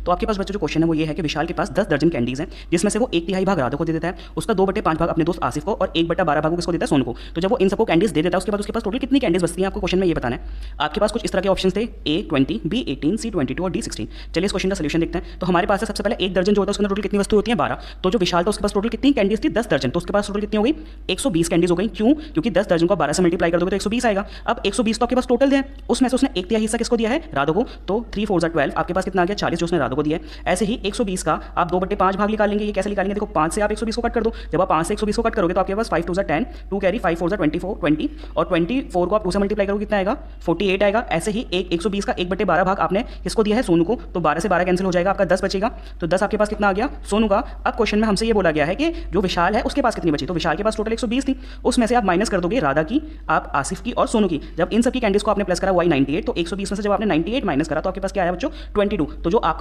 तो आपके पास बच्चों जो क्वेश्चन है वो ये है कि विशाल के पास 10 दर्जन कैंडीज हैं, जिसमें से वो 1/3 भाग राधा को दे देता है, उसका 2/5 भाग अपने दोस्त आसिफ को और 1/12 भाग किसको देता है, सोनू को। तो जब वो इन सबको कैंडीज दे देता है उसके बाद उसके पास टोटल कितनी कैंडीज बचती हैं आपको क्वेश्चन में ये बताना है। आपके पास कुछ इस तरह के ऑप्शन थे, A20, B18, C22 और D16। चलिए इस क्वेश्चन का सोल्यूशन देखते हैं। तो हमारे पास है सबसे पहले 1 दर्जन जो होता है उसके अंदर टोटल कितनी वस्तु होती है, 12। तो जो विशाल था उसके पास टोटल कितनी कैंडीज थी, 10 दर्जन। तो उसके पास टोटल कितनी हो गई, 120 कैंडीज हो गई। क्यों? क्योंकि 10 दर्जन को 12 से मल्टीप्लाई कर दोगे तो 120 आएगा। अब 120 तो आपके पास टोटल है, उसमें से उसने 1/3 हिस्सा किसको दिया है, राधा को। तो 3 4 12, आपके पास कितना आ गया, 40 जो उसने राधा को दिया है। ऐसे ही 120 का आप 2/5 भाग निकाल लेंगे। ये कैसे निकालेंगे, देखो 5 से आप 120 को कट कर दो। जब आप 5 से 120 को कट करोगे तो आपके पास 5 2 10, 2 कैरी 5 4 24 20 और 24 को आप 2 से मल्टीप्लाई करोगे कितना आएगा, 48 आएगा। ऐसे ही 120 का 1/12 भाग आपने किसको दिया है, सोनू को। तो 12 से 12 कैंसिल हो जाएगा, आपका 10 बचेगा। तो 10 आपके पास कितना आ गया, सोनू का। अब क्वेश्चन में हमसे ये बोला गया है कि जो विशाल है उसके पास कितनी बची। तो विशाल के पास टोटल 120 थी, उसमें से आप माइनस कर दोगे राधा की, आप आसिफ की और सोनू की। जब इन सबकी कैंडीज को आपने प्लस करा हुआ 98, तो 120 में से जब आपने 98 माइनस करा तो आपके पास क्या आया बच्चों, 22। तो जो आपका